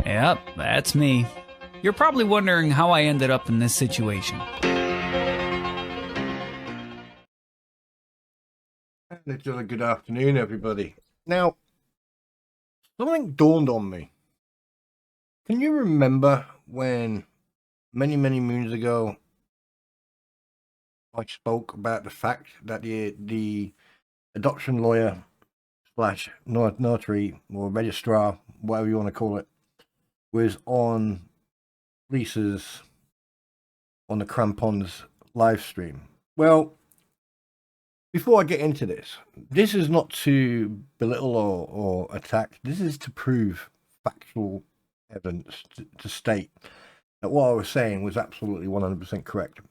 Yep, that's me. You're probably wondering how I ended up in this situation. It's a good afternoon, everybody. Now, something dawned on me. Can you remember when many moons ago I spoke about the fact that the adoption lawyer slash notary or registrar, whatever you want to call it, was on Lisa's on the Krampons live stream? Well, before I get into this, this is not to belittle or attack. This is to prove factual evidence to state that what I was saying was absolutely 100% correct.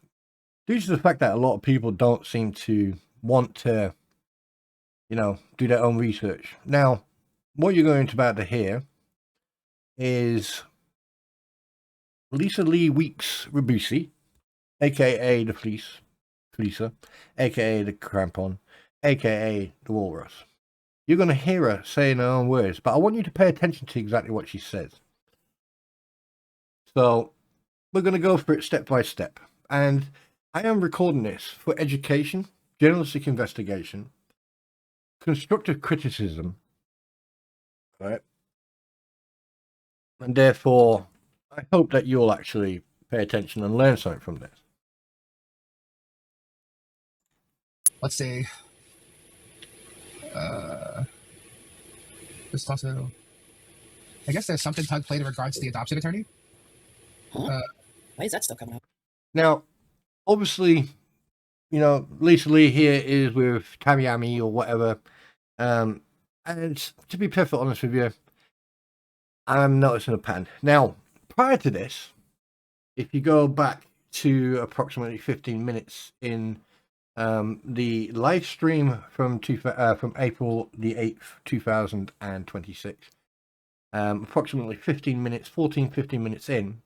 Due to the fact that a lot of people don't seem to want to, do their own research. Now, what you're going to about to hear is Lisa Lee Weeks Rabusi, aka the Fleecer, aka the Krampon, aka the Walrus. You're going to hear her saying her own words, but I want you to pay attention to exactly what she says. So we're going to go through it step by step, and I am recording this for education, journalistic investigation, constructive criticism, right? And therefore, I hope that you'll actually pay attention and learn something from this. Let's see. This also, I guess there's something Tug played in regards to the adoption attorney. Huh? Why is that still coming up? Now, obviously, Lisa Lee here is with Tamiyami or whatever. And to be perfectly honest with you, I'm noticing a pattern. Now, prior to this, if you go back to approximately 15 minutes in the live stream from April the 8th, 2026, approximately 15 minutes in,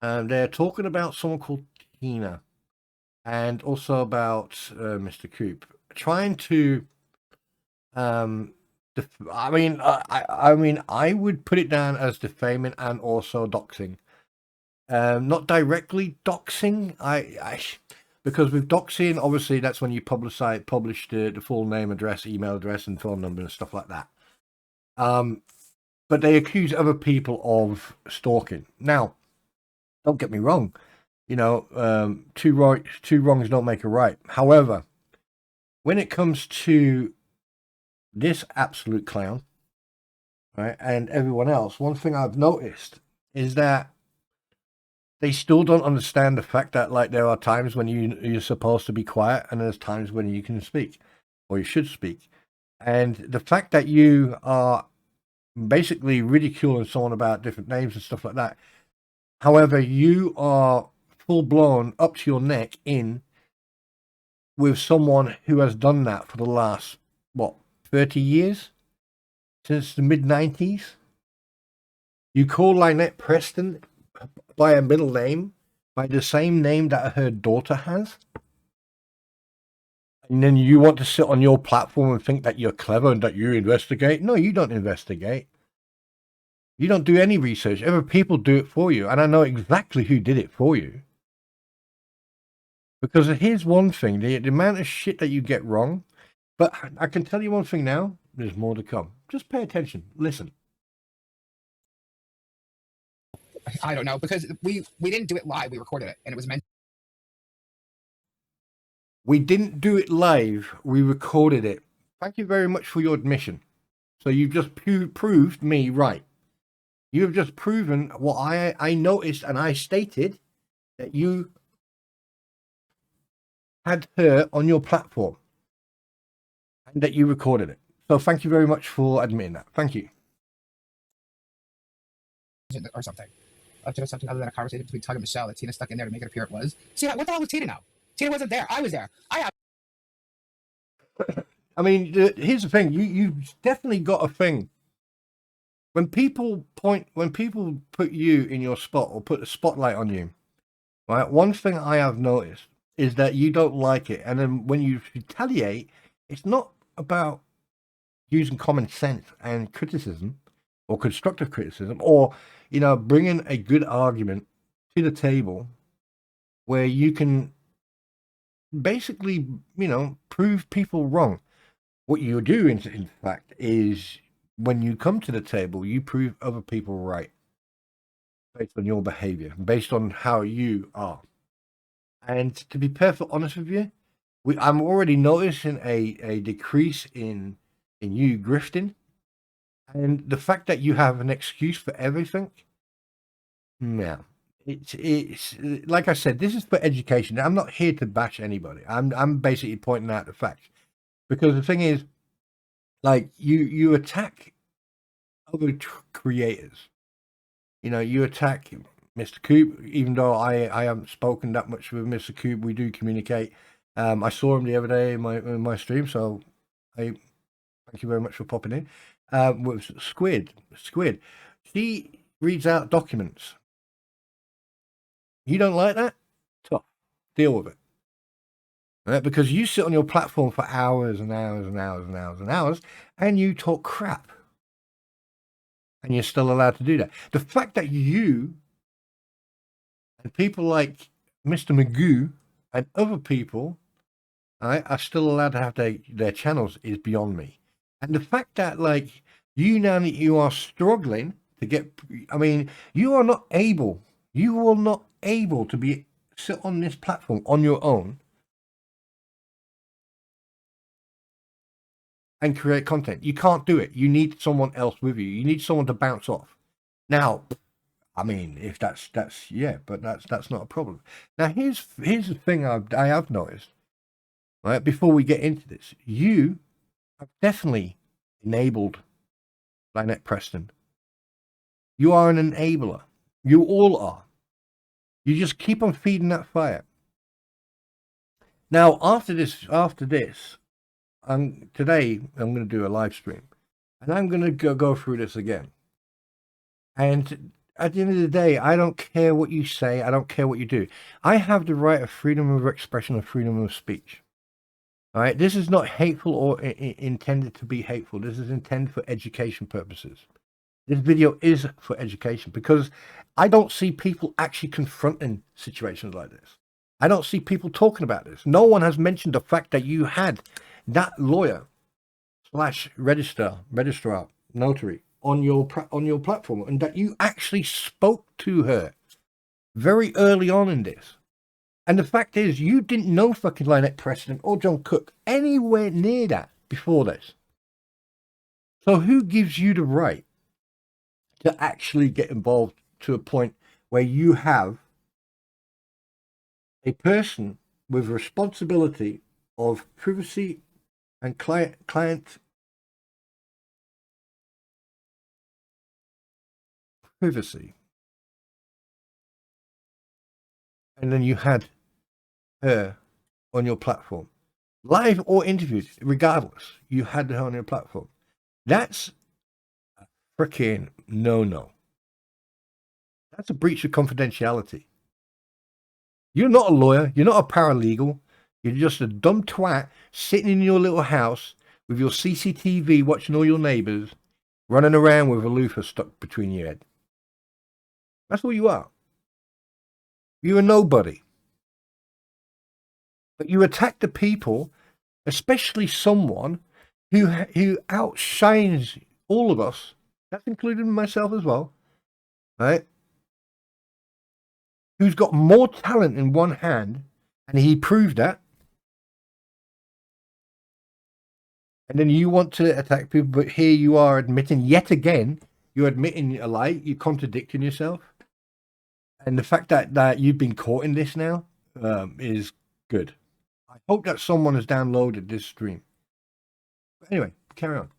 they're talking about someone called Tina and also about Mr. Coop trying to I would put it down as defaming and also doxing. Not directly doxing, because with doxing, obviously that's when you publish the full name, address, email address, and phone number and stuff like that. But they accuse other people of stalking. Now, don't get me wrong, two wrongs don't make a right. However, when it comes to this absolute clown, right, and everyone else, one thing I've noticed is that they still don't understand the fact that, like, there are times when you're supposed to be quiet and there's times when you can speak or you should speak. And the fact that you are basically ridiculing someone about different names and stuff like that, however, you are full blown up to your neck in with someone who has done that for the last, 30 years? Since the mid-90s? You call Lynette Preston by a middle name, by the same name that her daughter has? And then you want to sit on your platform and think that you're clever and that you investigate? No, you don't investigate. You don't do any research. Other people do it for you. And I know exactly who did it for you. Because here's one thing, the amount of shit that you get wrong. But I can tell you one thing now, there's more to come. Just pay attention. Listen. I don't know, because we didn't do it live. We recorded it, and it was meant. We didn't do it live. We recorded it. Thank you very much for your admission. So you've just proved me right. You have just proven what I noticed, and I stated that you had her on your platform and that you recorded it. So thank you very much for admitting that. Thank you. Or something. Just something other than a conversation between Tug and Michelle that Tina stuck in there to make it appear it was. See, what the hell was Tina now? Tina wasn't there. I was there. I mean, here's the thing. You've definitely got a thing. When people put you in your spot or put a spotlight on you, right? One thing I have noticed is that you don't like it. And then when you retaliate, it's not about using common sense and criticism. or constructive criticism, or, you know, bringing a good argument to the table where you can basically, you know, prove people wrong. What you do, in fact, is when you come to the table, you prove other people right based on your behavior, based on how you are. And to be perfectly honest with you, I'm already noticing a decrease in you grifting, and the fact that you have an excuse for everything. Yeah, it's like I said, this is for education. I'm not here to bash anybody. I'm basically pointing out the facts, because the thing is, like, you attack other creators. You know, you attack Mr. Coop, even though I haven't spoken that much with Mr. Coop. We do communicate. I saw him the other day in my stream, so I thank you very much for popping in. With Squid, she reads out documents. You don't like that? Tough. Deal with it. Right? Because you sit on your platform for hours and hours and hours and hours and hours, and you talk crap. And you're still allowed to do that. The fact that you and people like Mr. Magoo and other people, right, are still allowed to have their channels is beyond me. And the fact that, like, you now that you are struggling to get, I mean, you will not able to sit on this platform on your own and create content. You can't do it. You need someone else with you. You need someone to bounce off. Now, I mean, if that's yeah, but that's not a problem. Now, here's the thing I have noticed. Right, before we get into this, you have definitely enabled Lynette Preston. You are an enabler. You all are. You just keep on feeding that fire. Now, after this, today I'm going to do a live stream, and I'm going to go through this again. And at the end of the day, I don't care what you say. I don't care what you do. I have the right of freedom of expression and freedom of speech. All right. This is not hateful or intended to be hateful. This is intended for education purposes. This video is for education, because I don't see people actually confronting situations like this. I don't see people talking about this. No one has mentioned the fact that you had that lawyer / registrar notary on your platform, and that you actually spoke to her very early on in this. And the fact is, you didn't know fucking Lynette Preston or John Cook anywhere near that before this. So who gives you the right to actually get involved to a point where you have a person with responsibility of privacy and client privacy, and then you had her on your platform, live or interviewed, regardless, you had her on your platform? That's a freaking no. That's a breach of confidentiality. You're not a lawyer. You're not a paralegal. You're just a dumb twat sitting in your little house with your CCTV watching all your neighbors, running around with a loofah stuck between your head. That's what you are. You're a nobody. But you attack the people, especially someone who outshines all of us. That's including myself as well, right? Who's got more talent in one hand, and he proved that. And then you want to attack people, but here you are admitting yet again, you're admitting a lie, you're contradicting yourself. And the fact that you've been caught in this now is good. I hope that someone has downloaded this stream. But anyway, carry on.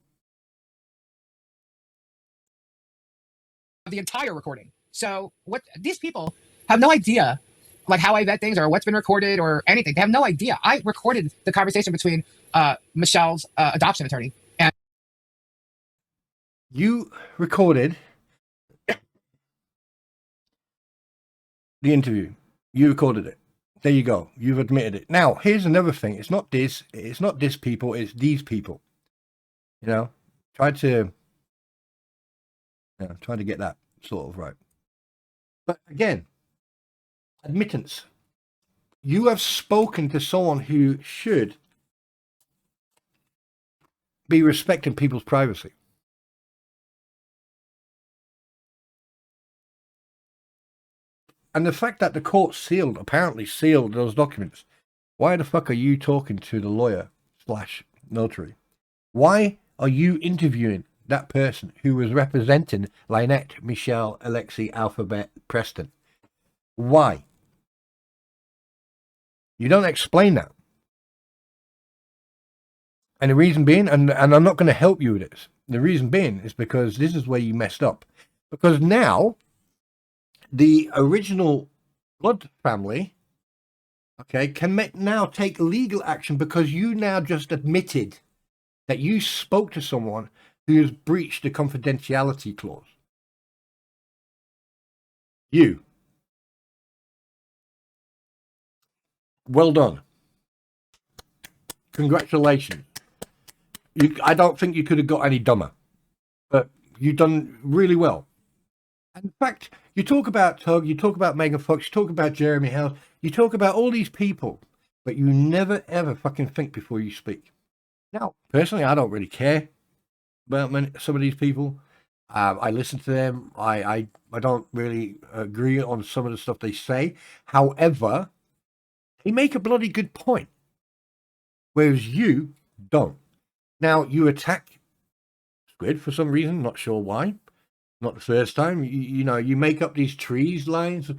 The entire recording. So what these people have no idea, like, how I vet things or what's been recorded or anything. They have no idea. I recorded the conversation between Michelle's adoption attorney and you recorded the interview. You recorded it. There you go. You've admitted it. Now, here's another thing. It's not this people. It's these people. You know, try to Yeah, I'm trying to get that sort of right. But again, admittance. You have spoken to someone who should be respecting people's privacy. And the fact that the court apparently sealed those documents. Why the fuck are you talking to the lawyer / notary? Why are you interviewing that person who was representing Lynette, Michelle, Alexi, Alphabet, Preston? Why? You don't explain that. And the reason being, and I'm not going to help you with this, the reason being is because this is where you messed up. Because now, the original blood family, okay, can now take legal action because you now just admitted that you spoke to someone who has breached the confidentiality clause. You. Well done. Congratulations. I don't think you could have got any dumber, but you've done really well. And in fact, you talk about Tug, you talk about Megan Fox, you talk about Jeremy House, you talk about all these people, but you never ever fucking think before you speak. Now, personally, I don't really care about some of these people. I listen to them. I don't really agree on some of the stuff they say. However, they make a bloody good point, whereas you don't. Now, you attack Squid for some reason, not sure why. Not the first time. You know, you make up these trees lines,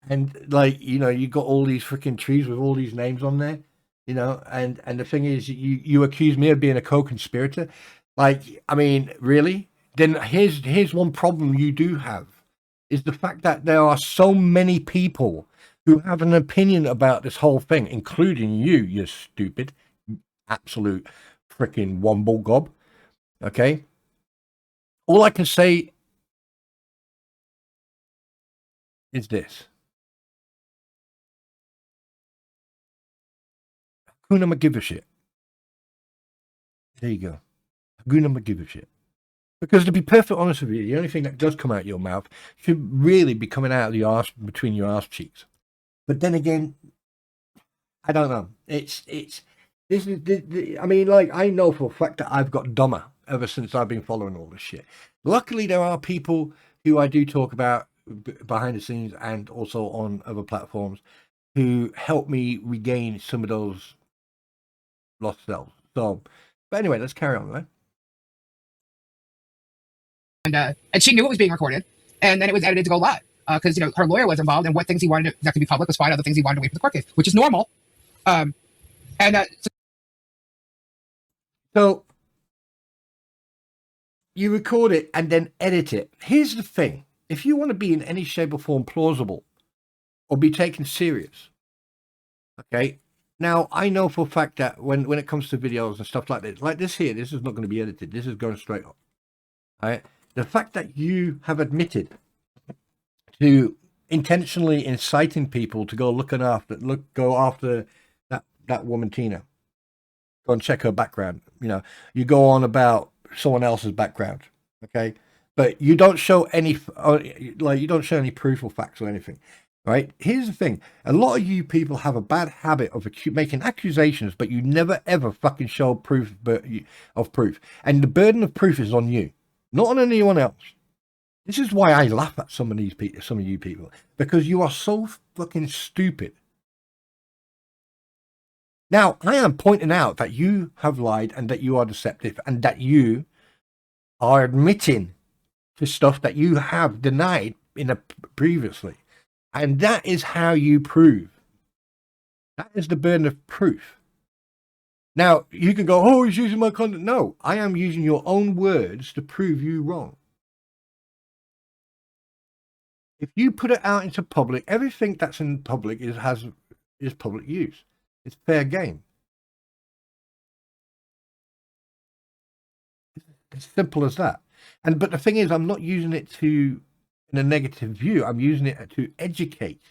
and like, you know, you got all these freaking trees with all these names on there, you know, and the thing is, you accuse me of being a co-conspirator. Like, I mean, really? Then here's one problem you do have, is the fact that there are so many people who have an opinion about this whole thing, including you stupid, absolute freaking womble gob. Okay? All I can say is this. Hakuna give a shit. There you go. Hakuna give a shit. Because to be perfectly honest with you, the only thing that does come out of your mouth should really be coming out of the arse, between your arse cheeks. But then again, I don't know. This is I mean, like, I know for a fact that I've got dumber ever since I've been following all this shit. Luckily, there are people who I do talk about behind the scenes and also on other platforms who help me regain some of those lost selves. So, but anyway, let's carry on, right? And she knew it was being recorded, and then it was edited to go live because you know her lawyer was involved, and what things he wanted that could be public was fine, other things he wanted to wait for the court case, which is normal. So you record it and then edit it. Here's the thing: if you want to be in any shape or form plausible or be taken serious, okay. Now I know for a fact that when it comes to videos and stuff like this here, this is not going to be edited. This is going straight up. All right. The fact that you have admitted to intentionally inciting people to go go after that woman Tina, go and check her background. You know, you go on about someone else's background, okay, but you don't show any proof or facts or anything, right? Here's the thing: a lot of you people have a bad habit of making accusations, but you never ever fucking show proof of proof, and the burden of proof is on you. Not on anyone else. This is why I laugh at some of you people, because you are so fucking stupid. Now, I am pointing out that you have lied and that you are deceptive and that you are admitting to stuff that you have denied previously. And that is how you prove. That is the burden of proof. Now, you can go, oh, he's using my content. No, I am using your own words to prove you wrong. If you put it out into public, everything that's in public is public use. It's fair game. It's simple as that. But the thing is, I'm not using it in a negative view. I'm using it to educate.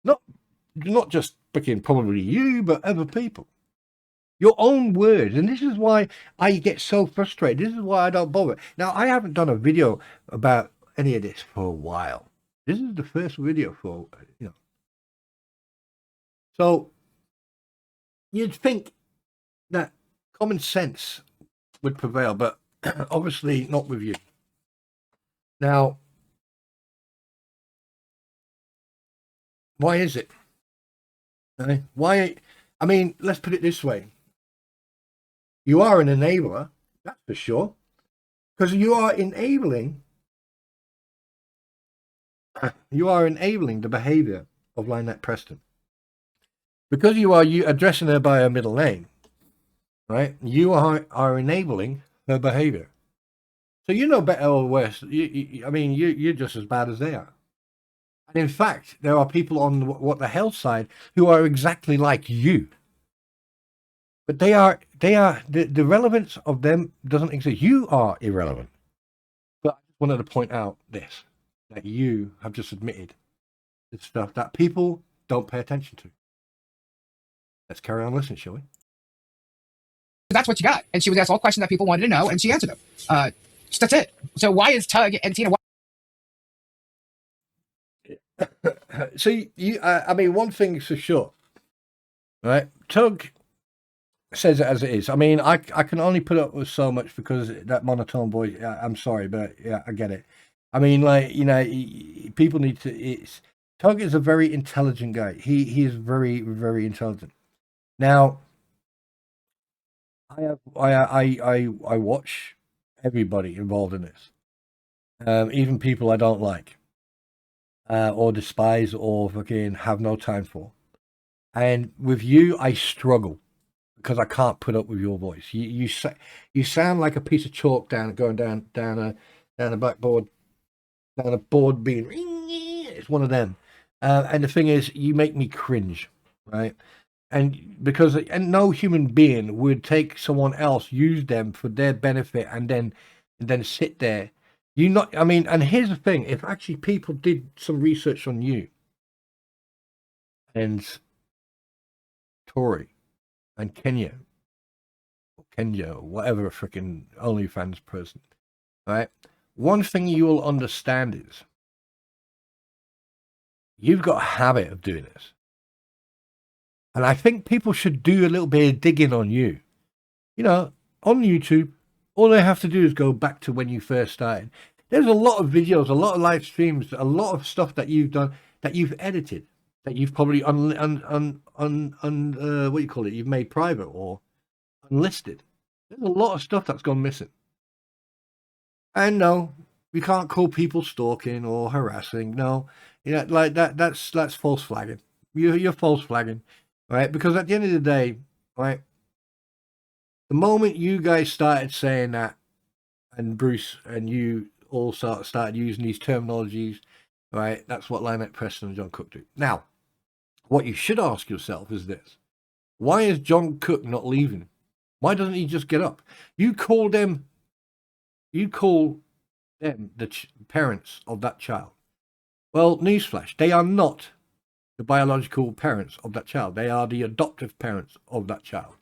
Not just freaking probably you, but other people. Your own words. And this is why I get so frustrated. This is why I don't bother. Now, I haven't done a video about any of this for a while. This is the first video for, you know. So you'd think that common sense would prevail, but obviously not with you. Now, why is it? Why? I mean, let's put it this way. You are an enabler, that's for sure, because you are enabling the behavior of Lynette Preston. Because you addressing her by her middle name, right? You are enabling her behavior. So you know better or worse. I mean, you're just as bad as they are. And in fact, there are people on what the hell side who are exactly like you. But the relevance of them doesn't exist. You are irrelevant. But I just wanted to point out this, that you have just admitted the stuff that people don't pay attention to. Let's carry on listening, shall we? That's what you got. And she was asked all questions that people wanted to know, and she answered them. That's it. So why is Tug and Tina... So, I mean, one thing is for sure, right? Tug says it as it is. I mean, I can only put up with so much because that monotone voice. I'm sorry, but yeah, I get it. I mean, like, you know, people need to. Tug is a very intelligent guy. He is very, very intelligent. Now, I watch everybody involved in this, even people I don't like, or despise, or fucking have no time for. And with you, I struggle. Because I can't put up with your voice. You sound like a piece of chalk going down a blackboard, down a board being. It's one of them. And the thing is, you make me cringe, right? And because no human being would take someone else, use them for their benefit, and then sit there. I mean, and here's the thing: if actually people did some research on you and Tori and Kenya, or whatever freaking OnlyFans person, right? One thing you will understand is you've got a habit of doing this. And I think people should do a little bit of digging on you. You know, on YouTube, all they have to do is go back to when you first started. There's a lot of videos, a lot of live streams, a lot of stuff that you've done, that you've edited, that you've probably what do you call it? You've made private or unlisted. There's a lot of stuff that's gone missing. And no, we can't call people stalking or harassing. No, you know, like that's false flagging. You're false flagging, right? Because at the end of the day, right, the moment you guys started saying that, and Bruce and you all started using these terminologies, right, that's what Lynette Preston and John Cook do. Now, what you should ask yourself is this: why is John Cook not leaving? Why doesn't he just get up? You call them the parents of that child. Well, newsflash, they are not the biological parents of that child. They are the adoptive parents of that child.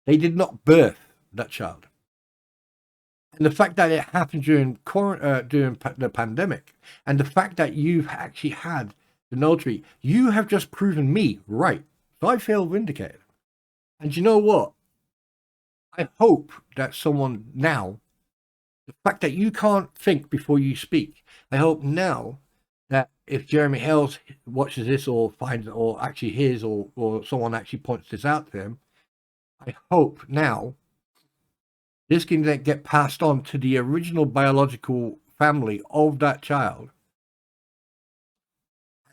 They did not birth that child. And the fact that it happened during the pandemic, and the fact that you've actually had the notary, you have just proven me right. So I feel vindicated. And you know what? I hope that someone now, the fact that you can't think before you speak, I hope now that if Jeremy Hales watches this or finds, or actually hears, or someone actually points this out to him, I hope now this can get passed on to the original biological family of that child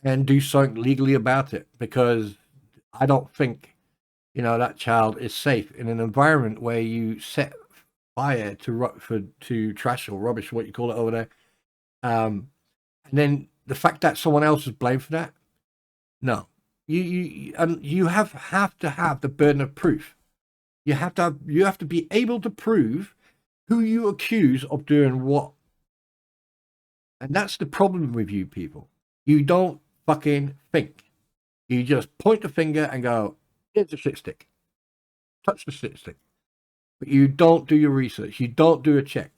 and do something legally about it, because I don't think, you know, that child is safe in an environment where you set fire to trash or rubbish, what you call it over there. And then the fact that someone else is blamed for that, no, you have to have the burden of proof. You have to be able to prove who you accuse of doing what. And that's the problem with you people. You don't fucking think. You just point the finger and go, Here's the shit stick. Touch the shit stick. But you don't do your research. You don't do a check.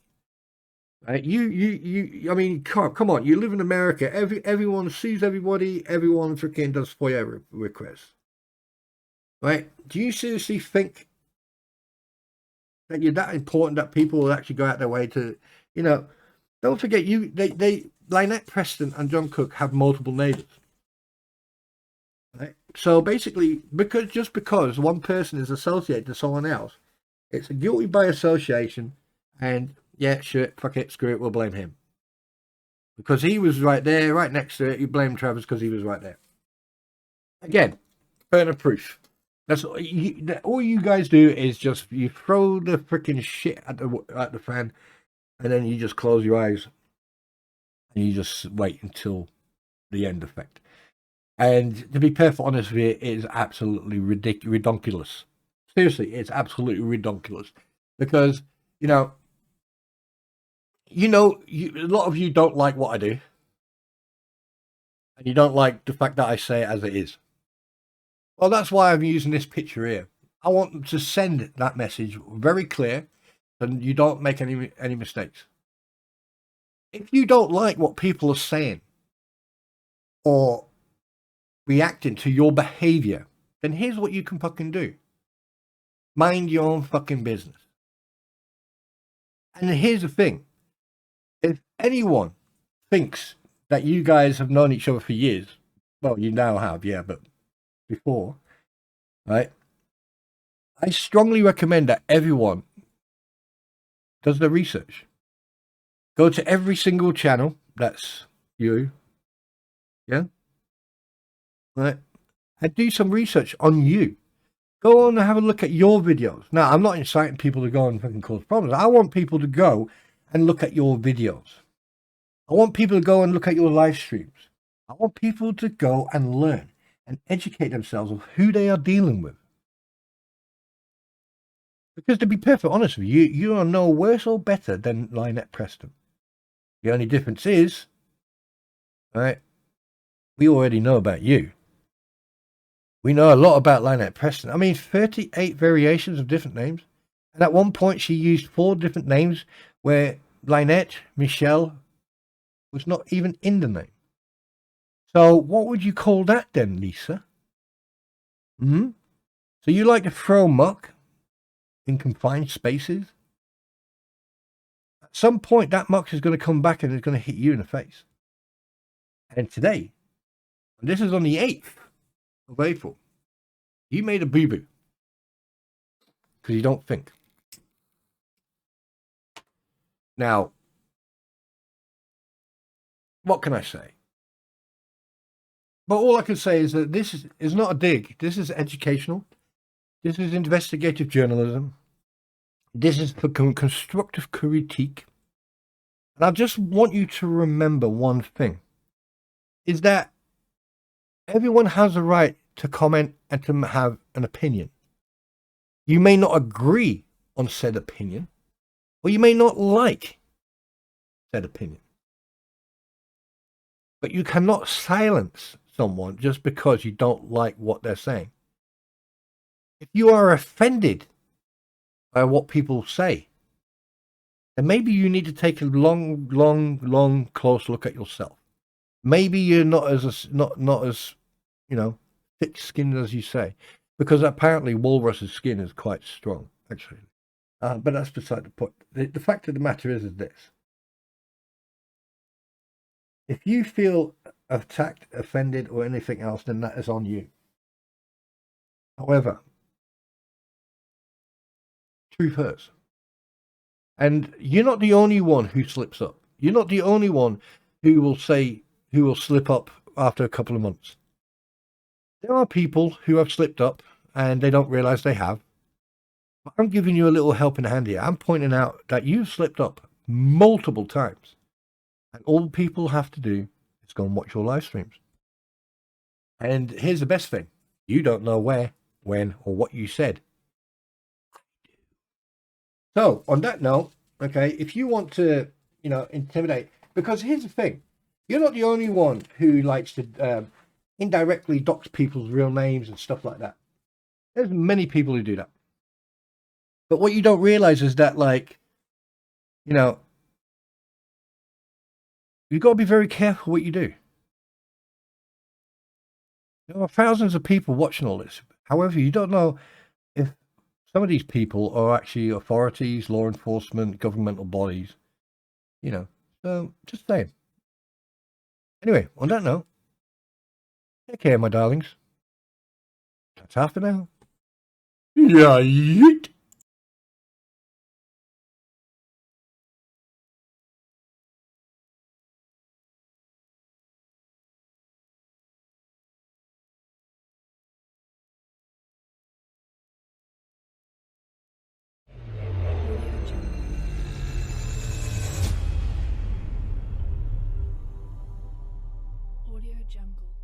Right? I mean, come on. You live in America. Everyone sees everybody. Everyone freaking does FOIA requests. Right? Do you seriously think that you're that important that people will actually go out their way to, don't forget Lynette Preston and John Cook have multiple neighbors. Right? So basically, because one person is associated to someone else, it's a guilty by association, and yeah, sure, fuck it, screw it, we'll blame him. Because he was right there, right next to it, you blame Travis because he was right there. Again, burden of proof. That's all you guys do is just you throw the freaking shit at the fan, and then you just close your eyes and you just wait until the end effect. And to be perfectly honest with you, it is absolutely ridiculous. Seriously, it's absolutely ridiculous because a lot of you don't like what I do, and you don't like the fact that I say it as it is. Well, that's why I'm using this picture here. I want to send that message very clear, and you don't make any mistakes. If you don't like what people are saying or reacting to your behavior, then here's what you can fucking do. Mind your own fucking business. And here's the thing. If anyone thinks that you guys have known each other for years, well, you now have, yeah, but before, right? I strongly recommend that everyone does their research. Go to every single channel. That's you. Yeah? Right? And do some research on you. Go on and have a look at your videos. Now, I'm not inciting people to go and fucking cause problems. I want people to go and look at your videos. I want people to go and look at your live streams. I want people to go and learn and educate themselves of who they are dealing with. Because to be perfectly honest with you, you are no worse or better than Lynette Preston. The only difference is, right, we already know about you. We know a lot about Lynette Preston. I mean, 38 variations of different names. And at one point, she used 4 different names where Lynette, Michelle, was not even in the name. So what would you call that then, Lisa? So you like to throw muck in confined spaces? At some point, that muck is going to come back and it's going to hit you in the face. And today, and this is on the 8th of April, you made a boo-boo because you don't think. Now, what can I say? But all I can say is that this is not a dig. This is educational. This is investigative journalism. This is for constructive critique. And I just want you to remember one thing, is that everyone has a right to comment and to have an opinion. You may not agree on said opinion, or you may not like said opinion. But you cannot silence someone just because you don't like what they're saying. If you are offended by what people say, then maybe you need to take a long, close look at yourself. Maybe you're not as thick-skinned as you say, because apparently walrus's skin is quite strong, actually. But that's beside the point. The fact of the matter is this. If you feel attacked, offended, or anything else, then that is on you. However, truth hurts. And you're not the only one who slips up. You're not the only one who will slip up after a couple of months. There are people who have slipped up and they don't realize they have. But I'm giving you a little helping hand here. I'm pointing out that you've slipped up multiple times. And all people have to do is go and watch your live streams. And here's the best thing. You don't know where, when, or what you said. So, on that note, okay, if you want to, intimidate, because here's the thing. You're not the only one who likes to indirectly dox people's real names and stuff like that. There's many people who do that. But what you don't realize is that, like, you know, you've got to be very careful what you do. There are thousands of people watching all this. However, you don't know if some of these people are actually authorities, law enforcement, governmental bodies, you know. So, just saying. Anyway, on that note, take care, my darlings. That's half an hour. Yeah, yeet. Audio Jungle.